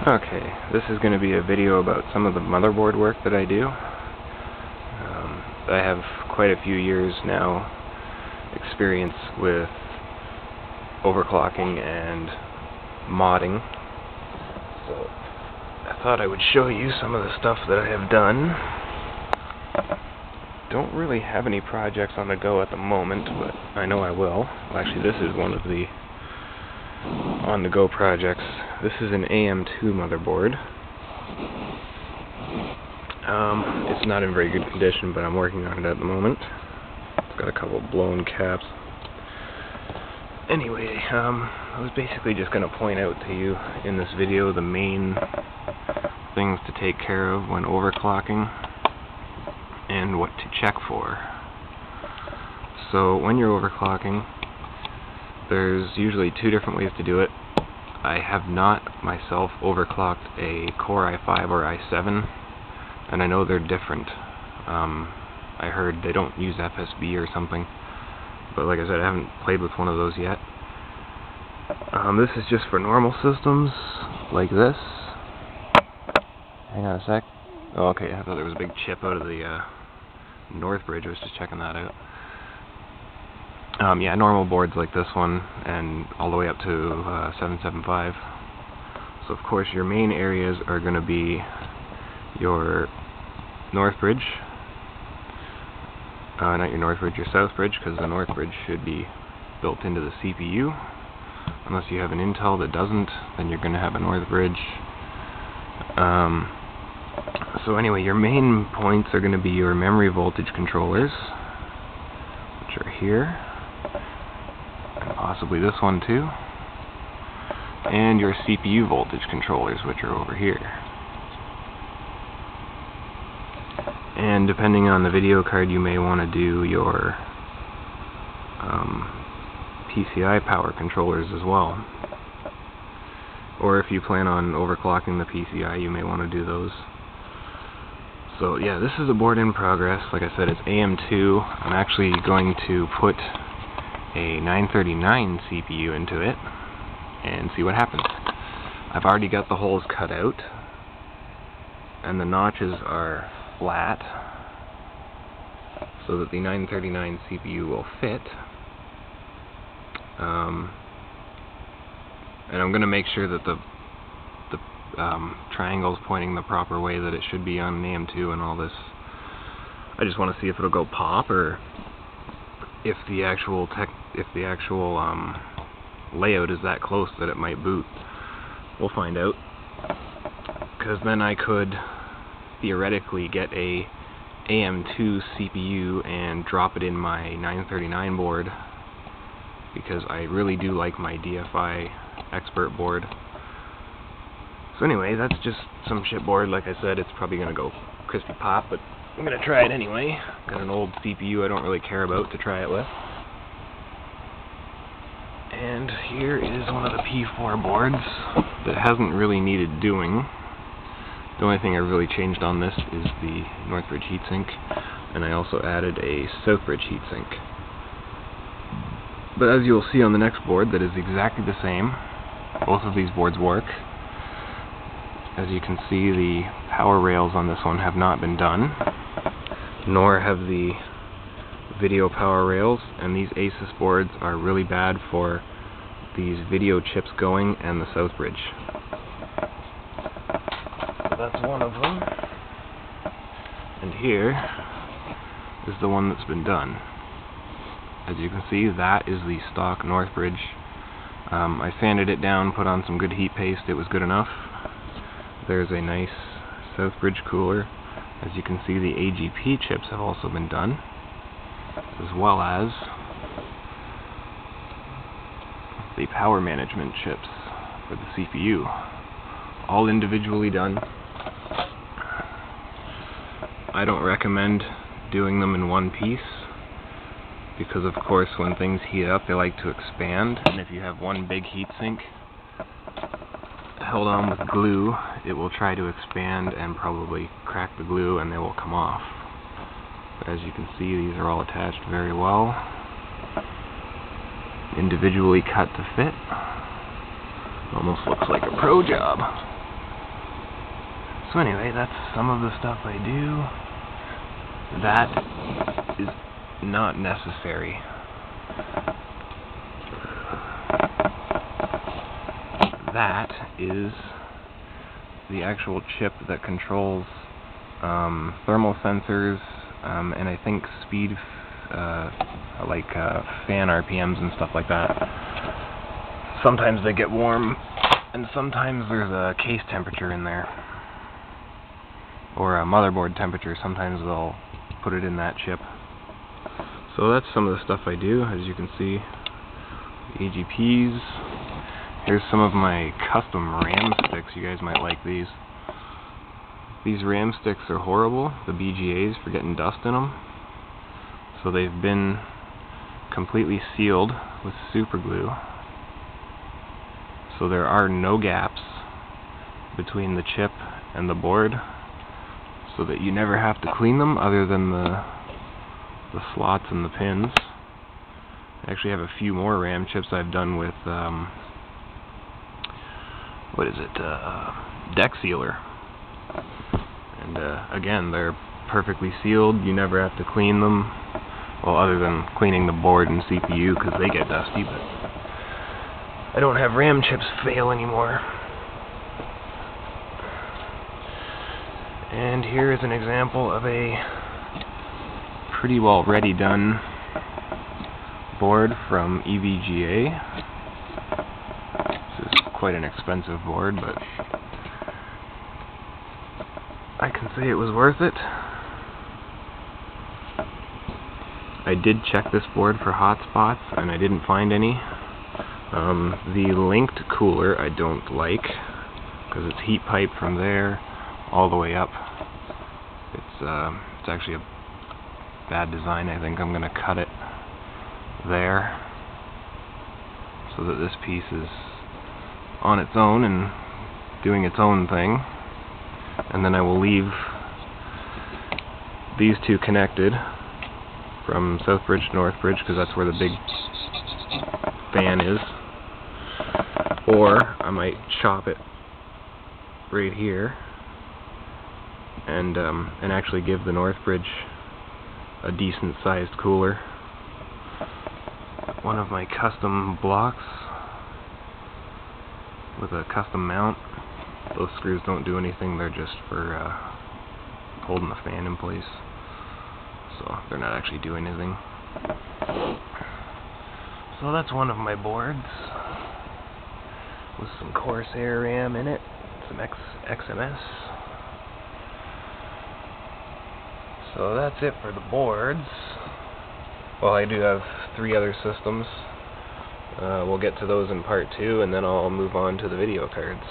Okay, this is going to be a video about some of the motherboard work that I do. I have quite a few years now experience with overclocking and modding, so I thought I would show you some of the stuff that I have done. Don't really have any projects on the go at the moment, but I know I will. Actually, this is one of the on-the-go projects. This is an AM2 motherboard. It's not in very good condition, but I'm working on it at the moment. It's got a couple blown caps. Anyway, I was basically just going to point out to you in this video the main things to take care of when overclocking and what to check for. So when you're overclocking, there's usually two different ways to do it. I have not myself overclocked a Core i5 or i7, and I know they're different. I heard they don't use FSB or something, but like I said, I haven't played with one of those yet. This is just for normal systems like this. Hang on a sec. Oh, okay, I thought there was a big chip out of the north bridge. I was just checking that out. Yeah, normal boards like this one, and all the way up to 775. So of course your main areas are going to be your north bridge. Not your north bridge, your south bridge, because the north bridge should be built into the CPU. Unless you have an Intel that doesn't, then you're going to have a north bridge. So anyway, your main points are going to be your memory voltage controllers, which are here, and possibly this one too, and your CPU voltage controllers, which are over here. And depending on the video card, you may want to do your PCI power controllers as well. Or if you plan on overclocking the PCI, you may want to do those. So yeah, this is a board in progress. Like I said, it's AM2. I'm actually going to put a 939 CPU into it and see what happens. I've already got the holes cut out, and the notches are flat so that the 939 CPU will fit. And I'm going to make sure that the triangle's pointing the proper way that it should be on an AM2 and all this. I just want to see if it'll go pop, or if the actual layout is that close that it might boot. We'll find out, because then I could theoretically get a AM2 CPU and drop it in my 939 board, because I really do like my DFI expert board. So anyway, that's just some shitboard. Like I said, it's probably going to go crispy pop, but I'm going to try it anyway. Got an old CPU I don't really care about to try it with. And here is one of the P4 boards that hasn't really needed doing. The only thing I really changed on this is the Northbridge heatsink, and I also added a Southbridge heatsink. But as you'll see on the next board, that is exactly the same. Both of these boards work. As you can see, the power rails on this one have not been done, nor have the video power rails, and these Asus boards are really bad for these video chips going and the Southbridge. So that's one of them. And here is the one that's been done. As you can see, that is the stock Northbridge. I sanded it down, put on some good heat paste, it was good enough. There's a nice Southbridge cooler. As you can see, the AGP chips have also been done, as well as the power management chips for the CPU. All individually done. I don't recommend doing them in one piece, because of course when things heat up they like to expand, and if you have one big heatsink held on with glue, it will try to expand and probably crack the glue and they will come off. But as you can see, these are all attached very well, individually cut to fit. Almost looks like a pro job. So anyway, that's some of the stuff I do. That is not necessary. That is the actual chip that controls thermal sensors and I think speed, like fan RPMs and stuff like that. Sometimes they get warm, and sometimes there's a case temperature in there, or a motherboard temperature. Sometimes they'll put it in that chip. So that's some of the stuff I do. As you can see, the AGPs. Here's some of my custom RAM sticks. You guys might like these. These RAM sticks are horrible, the BGAs, for getting dust in them. So they've been completely sealed with super glue. So there are no gaps between the chip and the board, so that you never have to clean them other than the slots and the pins. I actually have a few more RAM chips I've done with deck sealer. And again, they're perfectly sealed. You never have to clean them. Well, other than cleaning the board and CPU because they get dusty, but I don't have RAM chips fail anymore. And here is an example of a pretty well ready done board from evga. This is quite an expensive board, but I can say it was worth it. I did check this board for hot spots and I didn't find any. The linked cooler I don't like because it's heat pipe from there all the way up. It's actually a bad design. I think I'm going to cut it there so that this piece is on its own and doing its own thing. And then I will leave these two connected from Southbridge to Northbridge because that's where the big fan is. Or I might chop it right here and actually give the Northbridge a decent sized cooler. One of my custom blocks with a custom mount. Those screws don't do anything, they're just for holding the fan in place. So they're not actually doing anything. So that's one of my boards with some Corsair RAM in it, some XMS. So that's it for the boards. Well, I do have 3 other systems. We'll get to those in part 2, and then I'll move on to the video cards.